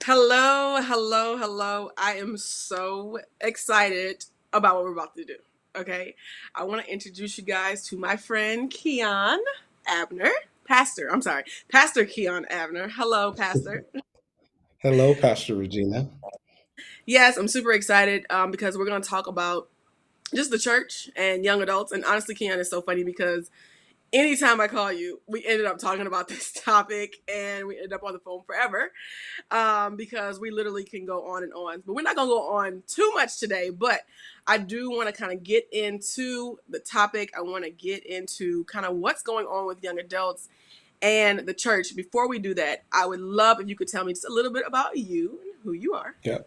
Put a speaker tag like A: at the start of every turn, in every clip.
A: Hello, hello, hello. I am so excited about what we're about to do. Okay. I want to introduce you guys to my friend Keon Abner. Pastor, I'm sorry. Pastor Keon Abner. Hello, Pastor.
B: Hello, Pastor Regina.
A: Yes, I'm super excited because we're going to talk about just the church and young adults. And honestly, Keon is so funny because anytime I call you, we ended up talking about this topic and we ended up on the phone forever. Because we literally can go on and on. But we're not going to go on too much today. But I do want to kind of get into the topic. I want to get into kind of what's going on with young adults and the church. Before we do that, I would love if you could tell me just a little bit about you and who you are.
B: Yeah.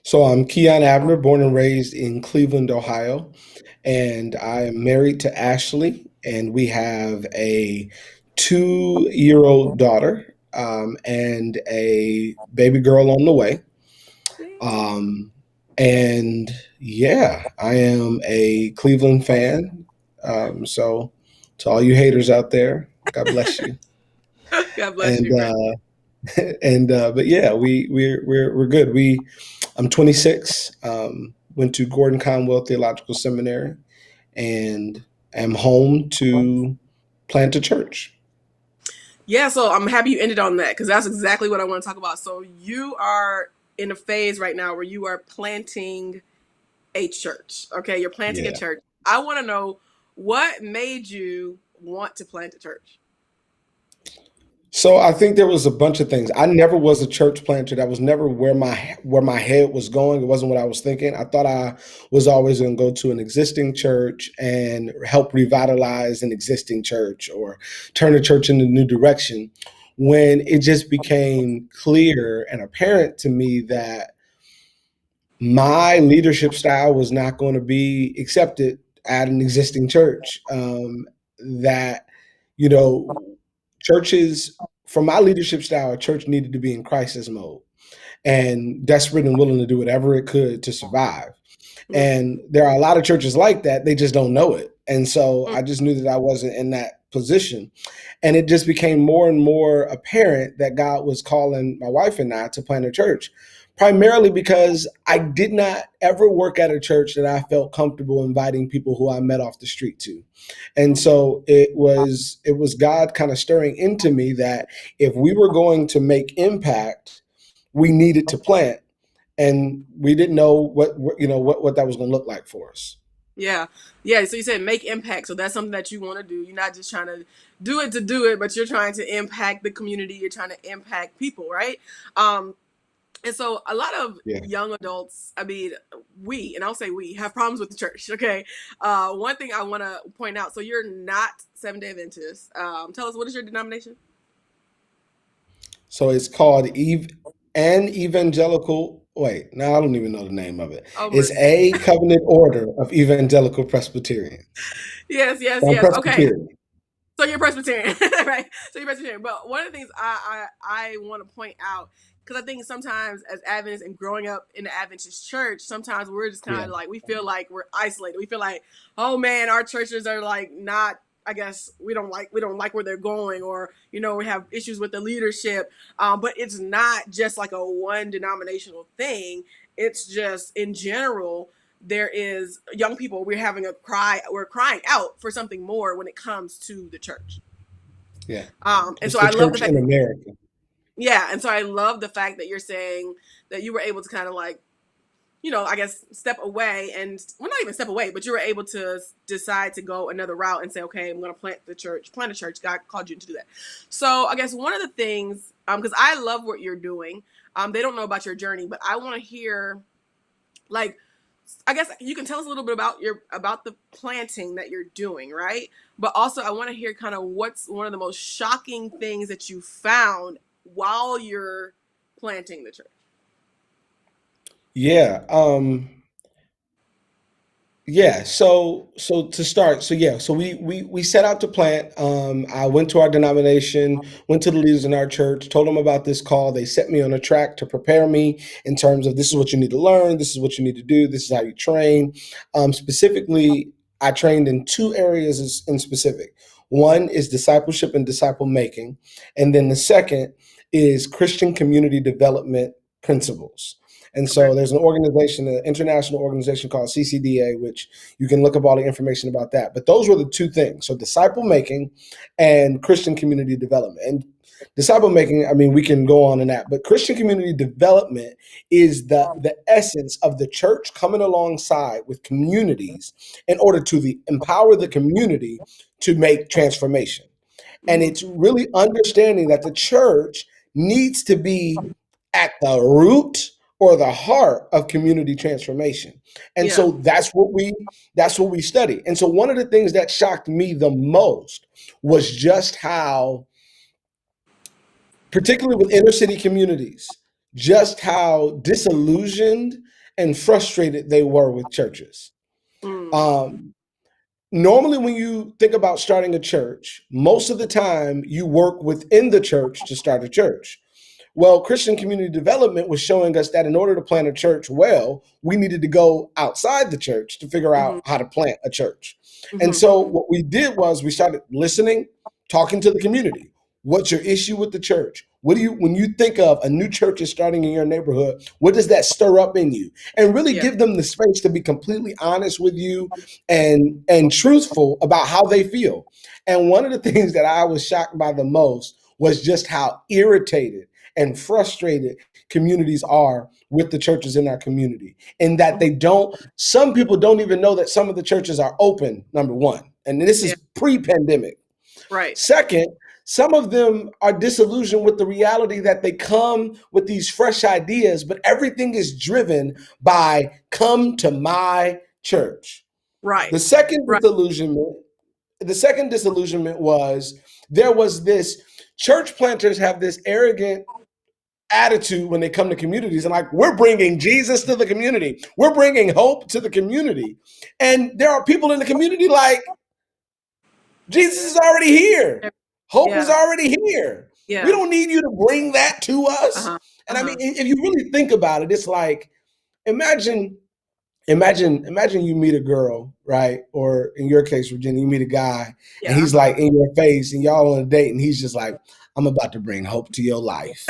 B: So I'm Keon Abner, born and raised in Cleveland, Ohio, and I am married to Ashley, and we have a 2-year-old daughter and a baby girl on the way. Um, and yeah, I am a Cleveland fan. So to all you haters out there, God bless you.
A: God bless
B: And
A: you, friend.
B: but yeah, we're good. I'm 26. Went to Gordon Conwell Theological Seminary, and am home to plant a church.
A: Yeah, so I'm happy you ended on that because that's exactly what I want to talk about. So you are in a phase right now where you are planting a church. Okay, you're planting a
B: Yeah.
A: church. I want to know what made you want to plant a church.
B: So I think there was a bunch of things. I never was a church planter. That was never where my head was going. It wasn't what I was thinking. I thought I was always going to go to an existing church and help revitalize an existing church or turn a church in a new direction. When it just became clear and apparent to me that my leadership style was not going to be accepted at an existing church. That you know, churches for my leadership style, a church needed to be in crisis mode and desperate and willing to do whatever it could to survive.
A: Mm,
B: And there are a lot of churches like that. They just don't know it. And so
A: mm.
B: I just knew that I wasn't in that position. And it just became more and more apparent that God was calling my wife and I to plant a church, primarily because I did not ever work at a church that I felt comfortable inviting people who I met off the street to. And so it was God kind of stirring into me that if we were going to make impact, we needed to plant, and we didn't know what that was going to look like for us.
A: Yeah, yeah. So you said make impact. So that's something that you want to do. You're not just trying to do it, but you're trying to impact the community. You're trying to impact people, right? Um, And so a lot of
B: Yeah.
A: young adults, I mean, we, and I'll say we, have problems with the church. Okay. One thing I want to point out, so you're not Seventh Day Adventist. Tell us, what is your denomination?
B: So it's called an evangelical. Wait, now I don't even know the name of it.
A: Oh,
B: It's
A: mercy.
B: a covenant order of evangelical Presbyterians.
A: Yes, yes,
B: So I'm
A: yes. Okay.
B: Presbyterian.
A: So you're Presbyterian, right? So you're Presbyterian. But one of the things I want to point out, because I think sometimes as Adventists and growing up in the Adventist church, sometimes we're just kind
B: Yeah.
A: of like, we feel like we're isolated. We feel like, oh man, our churches are like not, I guess we don't like where they're going, or we have issues with the leadership. But it's not just like a one denominational thing. It's just in general there is young people, we're crying out for something more when it comes to the church.
B: Yeah.
A: And
B: It's
A: so
B: the
A: I love the
B: church
A: fact
B: in
A: that,
B: America.
A: yeah, and so I love the fact that you're saying that you were able to kind of like, I guess step away, and well, not even step away, but you were able to decide to go another route and say, okay, I'm going to plant a church. God called you to do that. So I guess one of the things, because I love what you're doing, they don't know about your journey, but I want to hear, like, I guess you can tell us a little bit about the planting that you're doing, right? But also I want to hear kind of what's one of the most shocking things that you found while you're planting the church.
B: Yeah. Yeah, so to start, so yeah, so we set out to plant. I went to our denomination, went to the leaders in our church, told them about this call. They set me on a track to prepare me in terms of this is what you need to learn, this is what you need to do, this is how you train. Specifically, I trained in two areas in specific. One is discipleship and disciple making, and then the second is Christian community development principles. And
A: Okay.
B: so there's an organization, an international organization called CCDA, which you can look up all the information about that. But those were the two things. So disciple making and Christian community development. And disciple making, I mean, we can go on in that, but Christian community development is the essence of the church coming alongside with communities in order to empower the community to make transformation. And
A: Hmm.
B: it's really understanding that the church needs to be at the root or the heart of community transformation. And
A: Yeah.
B: so that's what we study. And so one of the things that shocked me the most was just how, particularly with inner city communities, just how disillusioned and frustrated they were with churches.
A: Mm.
B: Um, Normally, when you think about starting a church, most of the time you work within the church to start a church. Well, Christian community development was showing us that in order to plant a church well, we needed to go outside the church to figure
A: Hmm.
B: out how to plant a church. And
A: Hmm.
B: so what we did was we started listening, talking to the community. What's your issue with the church? What do you, when you think of a new church is starting in your neighborhood, what does that stir up in you? And really
A: Yeah.
B: give them the space to be completely honest with you and truthful about how they feel. And one of the things that I was shocked by the most was just how irritated and frustrated communities are with the churches in our community, and that
A: Mhm.
B: they don't, some people don't even know that some of the churches are open, number one. And this
A: Yeah.
B: is pre-pandemic.
A: Right.
B: Second, some of them are disillusioned with the reality that they come with these fresh ideas, but everything is driven by come to my church.
A: Right.
B: The second
A: Right.
B: disillusionment, the second disillusionment was there was this church planters have this arrogant attitude when they come to communities and like, we're bringing Jesus to the community, we're bringing hope to the community. And there are people in the community like, Jesus is already here, hope is
A: Yeah.
B: already here, we
A: Yeah.
B: don't need you to bring that to
A: Uh
B: us.
A: huh. Uh
B: And I mean,
A: huh.
B: if you really think about it, it's like, imagine imagine you meet a girl, right? Or in your case, Virginia, you meet a guy and
A: Yeah.
B: he's like in your face and y'all on a date and he's just like, I'm about to bring hope to your life.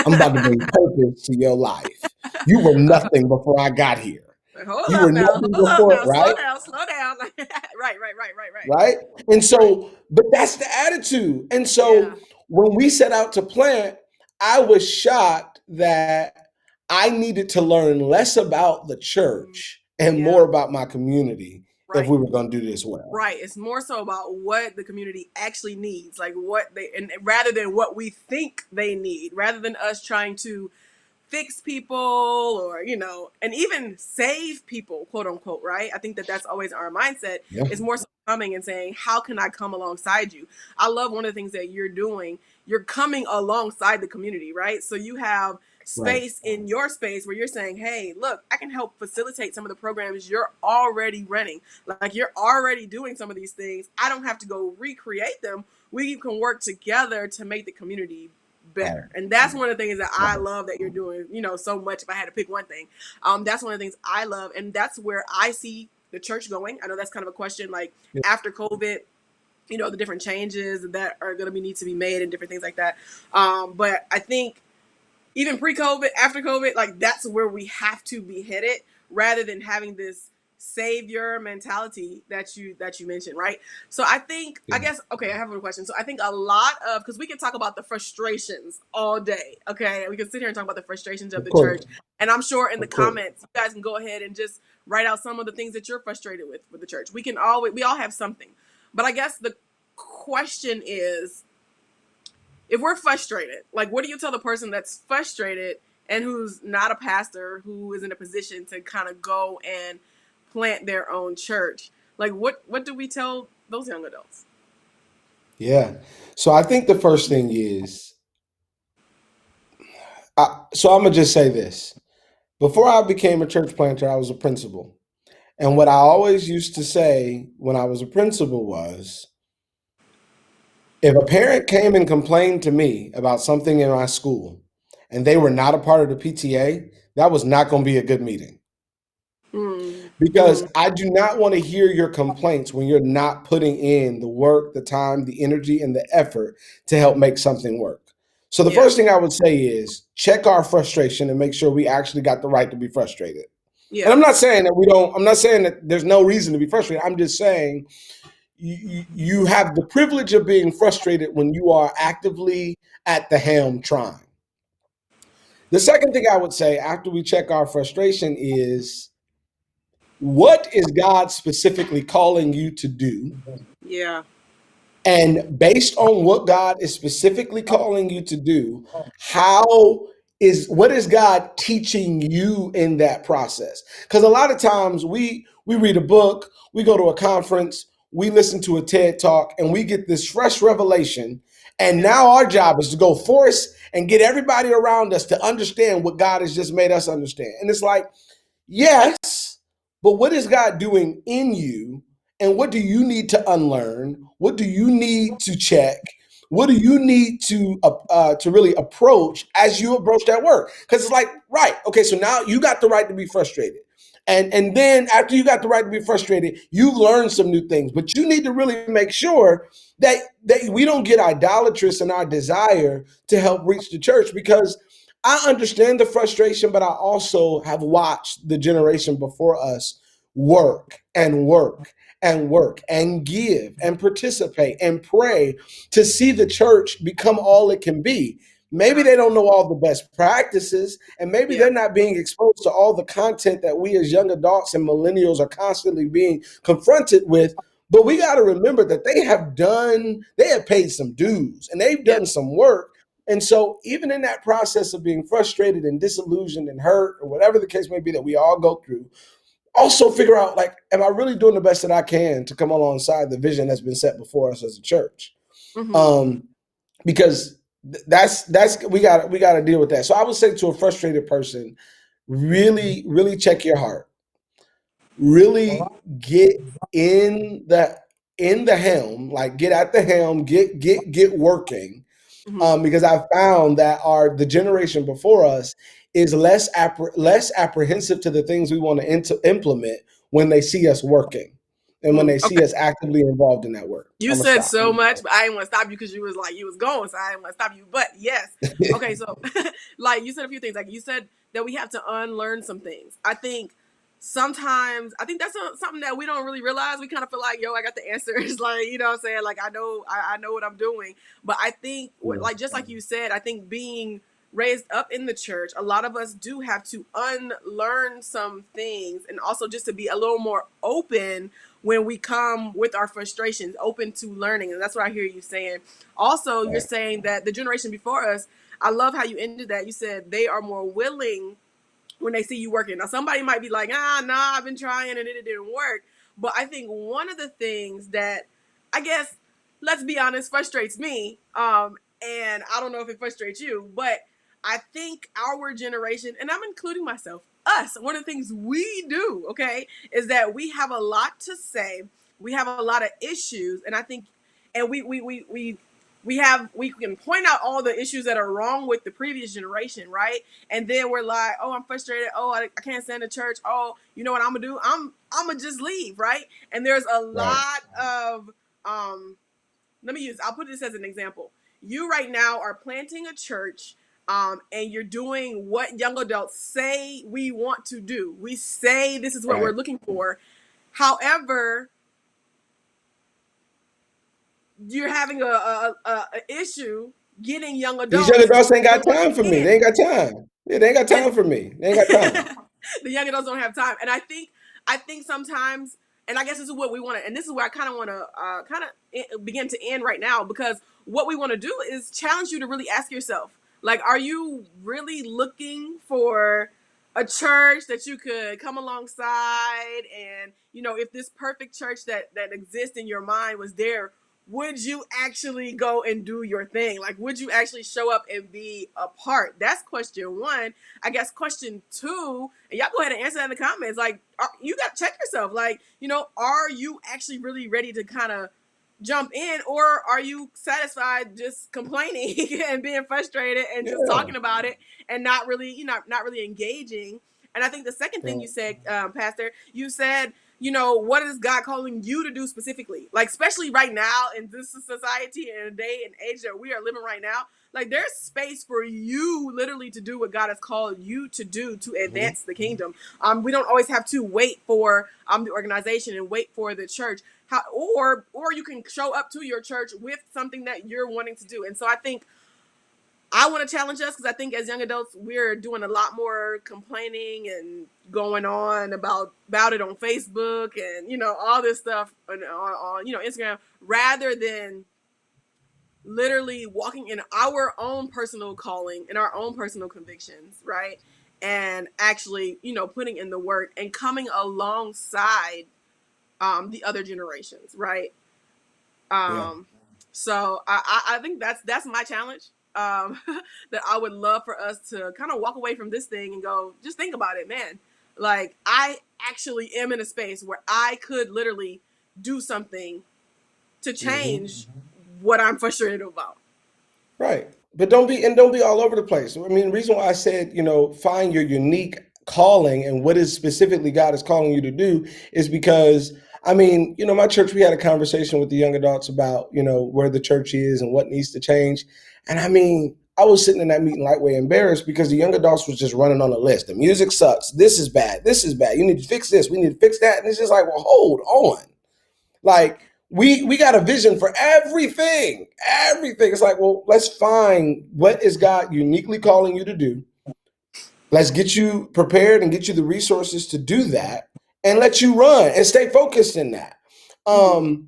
B: I'm about to bring purpose to your life. You were nothing before I got here.
A: Like, hold
B: You
A: up
B: were
A: now.
B: nothing
A: Hold up
B: before,
A: now. Slow
B: right?
A: down. Slow down. Right. Right. Right. Right. Right.
B: Right? And
A: Right.
B: so, but that's the attitude. And
A: Yeah.
B: so when we set out to plant, I was shocked that I needed to learn less about the
A: Mhm.
B: church and more
A: Yeah.
B: about my community if
A: Right.
B: we were going to do this well.
A: Right. It's more so about what the community actually needs, like what they, and rather than what we think they need, rather than us trying to fix people or and even save people, quote unquote, right? I think that that's always our mindset.
B: Yeah.
A: Is more so coming and saying, how can I come alongside you? I love one of the things that you're doing. You're coming alongside the community, right? So you have
B: Right.
A: space in your space where you're saying, hey, look, I can help facilitate some of the programs you're already running. Like, you're already doing some of these things. I don't have to go recreate them. We can work together to make the community
B: Right.
A: better. And that's one of the things that I
B: Right.
A: love that you're doing, so much. If I had to pick one thing, that's one of the things I love. And that's where I see the church going. I know that's kind of a question, like
B: Yeah.
A: after COVID, the different changes that are going to need to be made and different things like that. But I think even pre-COVID, after COVID, like that's where we have to be headed, rather than having this savior mentality that you mentioned, right? So I think, I
B: Yeah.
A: guess, okay, I have a question. So I think a lot of, because we can talk about the frustrations all day, okay? We can sit here and talk about the frustrations of
B: Of
A: the
B: course.
A: church, and I'm sure in the
B: Of course.
A: comments you guys can go ahead and just write out some of the things that you're frustrated with the church. We all have something, but I guess the question is, if we're frustrated, like, what do you tell the person that's frustrated and who's not a pastor, who is in a position to kind of go and plant their own church? Like, what do we tell those young adults?
B: Yeah. So I think the first thing is, so I'm going to just say this. Before I became a church planter, I was a principal. And what I always used to say when I was a principal was, if a parent came and complained to me about something in my school and they were not a part of the PTA, that was not going to be a good meeting.
A: Hmm.
B: because
A: Hmm.
B: I do not want to hear your complaints when you're not putting in the work, the time, the energy, and the effort to help make something work. So the
A: Yeah.
B: first thing I would say is check our frustration and make sure we actually got the right to be frustrated. And
A: Yeah.
B: I'm not saying that we don't, I'm not saying that there's no reason to be frustrated. I'm just saying you have the privilege of being frustrated when you are actively at the helm trying. The second thing I would say after we check our frustration is what is God specifically calling you to do?
A: Yeah.
B: And based on what God is specifically calling you to do, how what is God teaching you in that process? Because a lot of times we read a book, we go to a conference, we listen to a TED talk, and we get this fresh revelation. And
A: Yeah.
B: now our job is to go force and get everybody around us to understand what God has just made us understand. And it's like, yes, but what is God doing in you? And what do you need to unlearn? What do you need to check? What do you need to really approach as you approach that work? Because it's like, right, okay, so now you got the right to be frustrated. And then after you got the right to be frustrated, you learn some new things. But you need to really make sure that we don't get idolatrous in our desire to help reach the church because I understand the frustration, but I also have watched the generation before us work and work and work and give and participate and pray to see the church become all it can be. Maybe
A: Yeah.
B: they don't know all the best practices, and maybe
A: Yeah.
B: they're not being exposed to all the content that we as young adults and millennials are constantly being confronted with. But we got to remember that they have paid some dues and they've
A: Yeah.
B: done some work, and so, even in that process of being frustrated and disillusioned and hurt, or whatever the case may be that we all go through, also figure out like, am I really doing the best that I can to come alongside the vision that's been set before us as a church?
A: Hmm.
B: Um, because that's we got to deal with that. So, I would say to a frustrated person, really check your heart. Really get in the helm, like get at the helm, get working,
A: Hmm.
B: because I found that the generation before us is less apprehensive to the things we want to implement when they see us working and when they
A: Okay.
B: see us actively involved in that work.
A: You
B: I'm gonna
A: said
B: stop.
A: so much, but I didn't want to stop you because you was like you was going, so I didn't want to stop you. But yes, okay. So, like you said a few things. Like you said that we have to unlearn some things. I think sometimes I think that's something that we don't really realize. We kind of feel like, yo, I got the answers. Like you know what I'm saying. Like I know what I'm doing. But I think like just like you said, I think being raised up in the church, a lot of us do have to unlearn some things and also just to be a little more open when we come with our frustrations, open to learning. And that's what I hear you saying. Also, you're
B: Right.
A: saying that the generation before us, I love how you ended that. You said they are more willing when they see you working. Now, somebody might be like, nah, I've been trying and it didn't work. But I think one of the things that I guess, let's be honest, frustrates me, and I don't know if it frustrates you, but I think our generation, and I'm including myself, us, one of the things we do, okay, is that we have a lot to say. We have a lot of issues, and I think, and we can point out all the issues that are wrong with the previous generation, right? And then we're like, oh, I'm frustrated. Oh, I can't stand the church. Oh, you know what I'm gonna do? I'm gonna just leave, right? And there's a
B: Right.
A: lot of I'll put this as an example. You right now are planting a church, and you're doing what young adults say we want to do. We say this is what we're
B: Right.
A: looking for. However, you're having a issue getting young
B: These young
A: adults to
B: adults ain't got
A: join
B: time for me. They
A: in.
B: ain't got time. Yeah, they ain't got
A: And
B: time for me. They ain't got time.
A: the young adults don't have time. And I think sometimes, and I guess this is what we want to, and this is where I kind of want to begin to end right now, because what we want to do is challenge you to really ask yourself, like, are you really looking for a church that you could come alongside, and if this perfect church that exists in your mind was there, would you actually go and do your thing? Like, would you actually show up and be a part? That's question one. I guess question two, and y'all go ahead and answer that in the comments. Like, you got to check yourself. Like, are you actually really ready to kind of jump in, or are you satisfied just complaining and being frustrated and just
B: Yeah.
A: talking about it and not really, not really engaging? And I think the second thing
B: Right.
A: you said, Pastor, you said, what is God calling you to do specifically? Like, especially right now in this society and a day and age that we are living right now, like there's space for you literally to do what God has called you to do to
B: Mhm.
A: advance the kingdom. We don't always have to wait for the organization and wait for the church. Or you can show up to your church with something that you're wanting to do. And so I think I want to challenge us because I think as young adults we're doing a lot more complaining and going on about it on Facebook and all this stuff on Instagram rather than literally walking in our own personal calling and our own personal convictions, right? And actually, putting in the work and coming alongside the other generations, right?
B: Yeah.
A: Um, so I think that's my challenge. That I would love for us to kind of walk away from this thing and go, just think about it, man. Like I actually am in a space where I could literally do something to
B: Hmm.
A: change what I'm frustrated about.
B: Right. But don't be all over the place. I mean, the reason why I said, find your unique calling and what is specifically God is calling you to do is because I mean, my church, we had a conversation with the young adults about, where the church is and what needs to change. And I mean, I was sitting in that meeting lightweight embarrassed because the young adults was just running on a list. The music sucks. This is bad. This is bad. You need to fix this. We need to fix that. And it's just like, well, hold on. Like we got a vision for everything. Everything. It's like, well, let's find what is God uniquely calling you to do. Let's get you prepared and get you the resources to do that and let you run and stay focused in that.
A: Mm-hmm.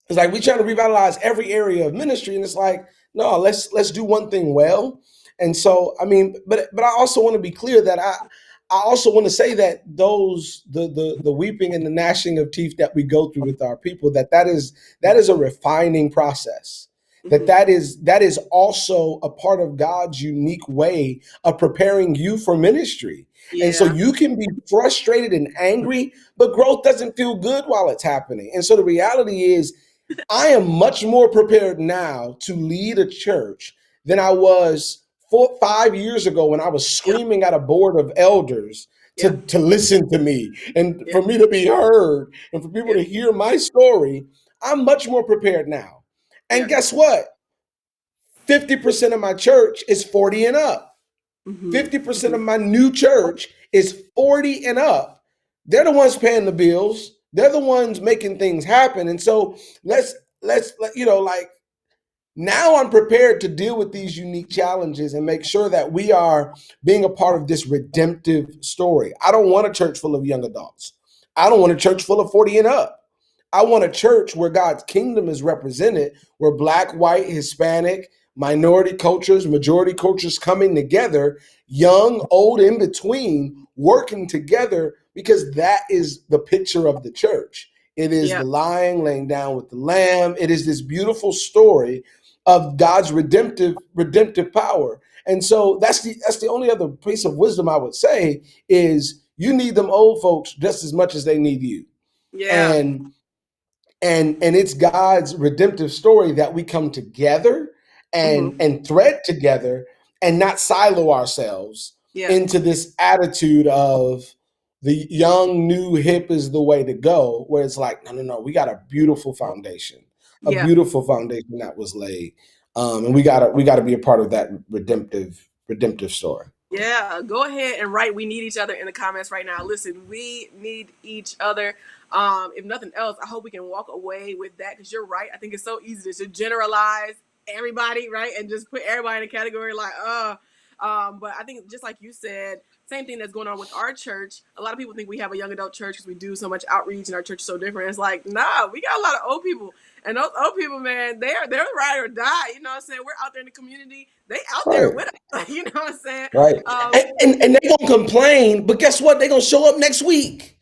B: It's like we trying to revitalize every area of ministry, and it's like, no, let's do one thing well. And so, I mean, but I also want to be clear that I also want to say that the weeping and the gnashing of teeth that we go through with our people, that is a refining process. That
A: Mm-hmm.
B: that is that is also a part of God's unique way of preparing you for ministry. And so
A: Yeah.
B: you can be frustrated and angry, but growth doesn't feel good while it's happening. And so the reality is I am much more prepared now to lead a church than I was 5 years ago when I was
A: Yep.
B: screaming at a board of elders
A: Yep.
B: to listen to me and
A: Yep.
B: for me to be heard and for people
A: Yep.
B: to hear my story. I'm much more prepared now. And
A: Yeah.
B: guess what? 50% of my church is 40 and up.
A: Mm-hmm.
B: 50%
A: Mm-hmm.
B: of my new church is 40 and up. They're the ones paying the bills. They're the ones making things happen. And so let's like now I'm prepared to deal with these unique challenges and make sure that we are being a part of this redemptive story. I don't want a church full of young adults. I don't want a church full of 40 and up. I want a church where God's kingdom is represented, where black, white, Hispanic, minority cultures, majority cultures coming together, young, old, in between, working together, because that is the picture of the church. It is the
A: Yeah.
B: lion laying down with the lamb. It is this beautiful story of God's redemptive power. And so that's the only other piece of wisdom I would say is you need them old folks just as much as they need you.
A: Yeah.
B: And and it's God's redemptive story that we come together
A: Mm-hmm.
B: and thread together and not silo ourselves
A: Yeah.
B: into this attitude of the young new hip is the way to go, where it's like, no, no, no, we got a
A: Yeah.
B: beautiful foundation that was laid. And we gotta be a part of that redemptive story.
A: Yeah, go ahead and write "We need each other" in the comments right now. Listen, we need each other. If nothing else, I hope we can walk away with that because you're right. I think it's so easy to generalize everybody, right, and just put everybody in a category like, but I think just like you said, same thing that's going on with our church. A lot of people think we have a young adult church because we do so much outreach and our church is so different. It's like, nah, we got a lot of old people. And those old people, man, they're ride or die. You know what I'm saying? We're out there in the community. They out there
B: Right.
A: with us. You know what I'm saying?
B: Right.
A: Um,
B: And they gonna complain, but guess what? They gonna show up next week.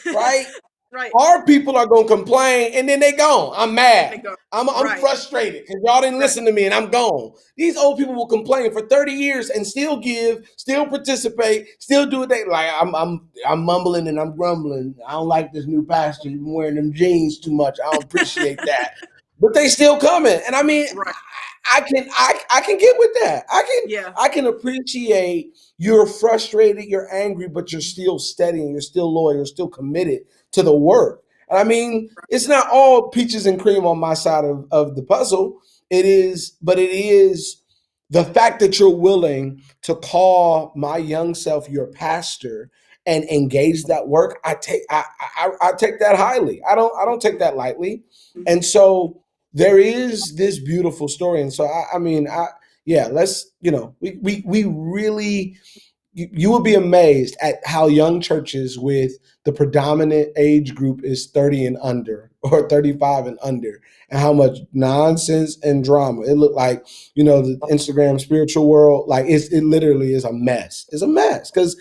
B: Right?
A: right.
B: Our people are gonna complain and then they gone. I'm
A: They
B: mad.
A: go.
B: I'm
A: Right.
B: frustrated because y'all didn't
A: Right.
B: listen to me and I'm gone. These old people will complain for 30 years and still give, still participate, still do what they like. I'm mumbling and I'm grumbling. I don't like this new pastor. You've been wearing them jeans too much. I don't appreciate that. but they still coming. And I mean,
A: Right.
B: I can get with that.
A: Yeah.
B: I can appreciate you're frustrated, you're angry, but you're still steady and you're still loyal, you're still committed to the work. And I mean, it's not all peaches and cream on my side of the puzzle. It is, but it is the fact that you're willing to call my young self your pastor and engage that work. I take that highly. I don't take that lightly. And so there is this beautiful story. And so I mean, yeah, let's, we really, you will be amazed at how young churches with the predominant age group is 30 and under or 35 and under, and how much nonsense and drama it looked like. The Instagram spiritual world, like it literally is a mess. It's a mess because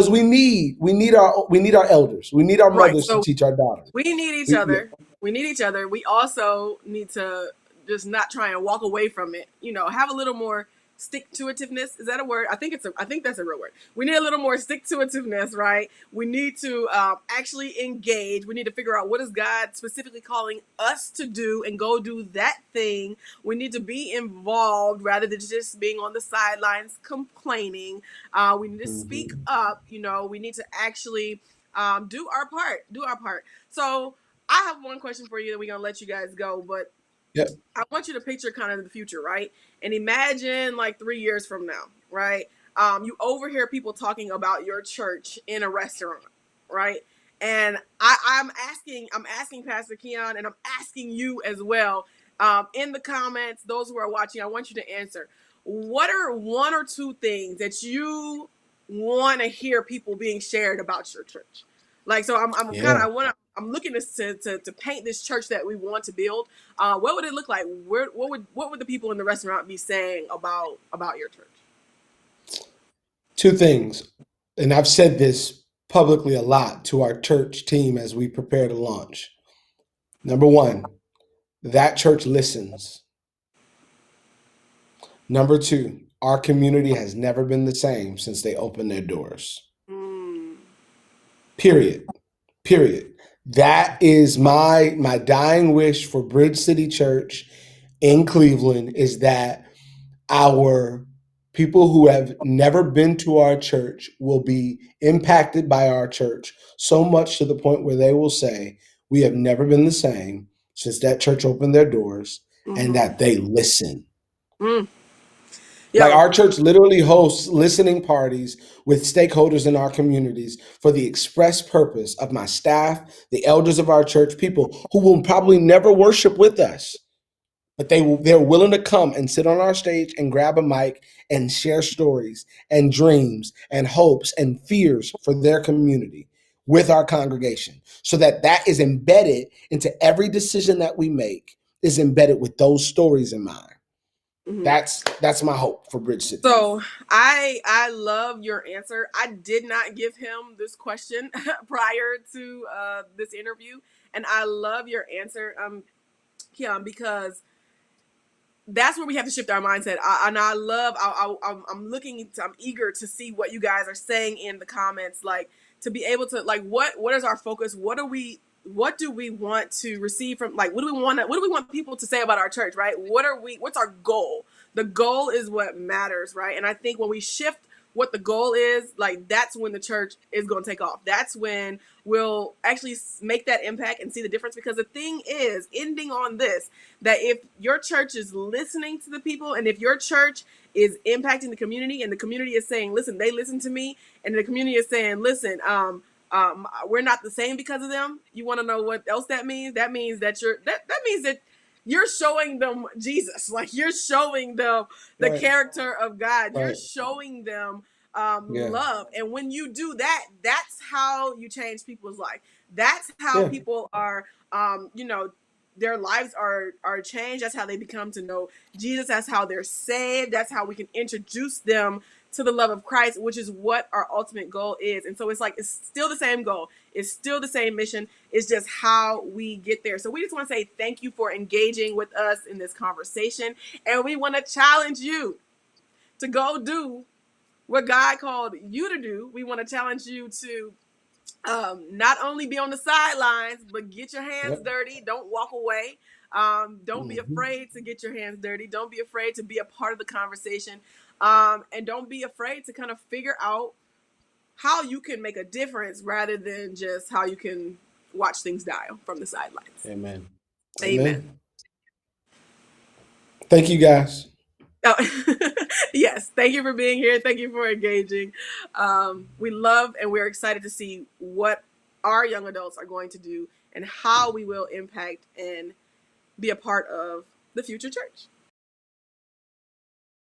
B: we need our elders, we need our
A: Right.
B: mothers to
A: So
B: teach our daughters.
A: we need each
B: Yeah.
A: other. We need each other. We also need to just not try and walk away from it. Have a little more stick to itiveness. Is that a word? I think that's a real word. We need a little more stick to itiveness, right? We need to actually engage. We need to figure out what is God specifically calling us to do and go do that thing. We need to be involved rather than just being on the sidelines complaining. We need to speak
B: Mhm.
A: up. We need to actually do our part. Do our part. So I have one question for you, that we're gonna let you guys go, but
B: Yep.
A: I want you to picture kind of the future, right? And imagine like 3 years from now, right? You overhear people talking about your church in a restaurant, right? And I'm asking Pastor Keon, and I'm asking you as well. In the comments, those who are watching, I want you to answer. What are one or two things that you want to hear people being shared about your church? Like, so I'm kind of
B: Yeah.
A: I want to I'm looking to paint this church that we want to build. What would it look like? What would the people in the restaurant be saying about your church?
B: Two things, and I've said this publicly a lot to our church team as we prepare to launch. Number one, that church listens. Number two, our community has never been the same since they opened their doors.
A: Mm,
B: Period. Period. That is my dying wish for Bridge City Church in Cleveland, is that our people who have never been to our church will be impacted by our church so much to the point where they will say, we have never been the same since that church opened their doors, and
A: mm-hmm.
B: that they listen.
A: Mm.
B: Like
A: Yo,
B: our church literally hosts listening parties with stakeholders in our communities for the express purpose of my staff, the elders of our church, people who will probably never worship with us, but they're willing to come and sit on our stage and grab a mic and share stories and dreams and hopes and fears for their community with our congregation, so that is embedded into every decision that we make, is embedded with those stories in mind.
A: mm-hmm.
B: That's my hope for Bridge City.
A: So I love your answer. I did not give him this question prior to this interview, and I love your answer, Keon, because that's where we have to shift our mindset. And I love. I'm looking. I'm eager to see what you guys are saying in the comments. Like, to be able to, like, what is our focus? What do we want to receive from, like, what do we want people to say about our church, right? What's our goal? The goal is what matters, right? And I think when we shift what the goal is, like, that's when the church is going to take off. That's when we'll actually make that impact and see the difference. Because the thing is, ending on this, that if your church is listening to the people, and if your church is impacting the community, and the community is saying, listen, they listen to me, and the community is saying, listen, we're not the same because of them. You want to know what else that means? That means that means that you're showing them Jesus. Like, you're showing them the
B: Right.
A: character of God. You're
B: Right.
A: showing them
B: Yeah.
A: love. And when you do that, that's how you change people's life. That's how
B: Yeah.
A: people are, their lives are changed. That's how they become to know Jesus. That's how they're saved. That's how we can introduce them to the love of Christ, which is what our ultimate goal is. And so it's like, it's still the same goal. It's still the same mission. It's just how we get there. So we just want to say thank you for engaging with us in this conversation. And we want to challenge you to go do what God called you to do. We want to challenge you to not only be on the sidelines, but get your hands
B: Yep.
A: dirty. Don't walk away. Don't be
B: Mhm.
A: afraid to get your hands dirty. Don't be afraid to be a part of the conversation. And don't be afraid to kind of figure out how you can make a difference rather than just how you can watch things die from the sidelines.
B: Amen.
A: Amen.
B: Amen. Thank you guys.
A: Oh, yes. Thank you for being here. Thank you for engaging. We love and we're excited to see what our young adults are going to do and how we will impact and be a part of the future church.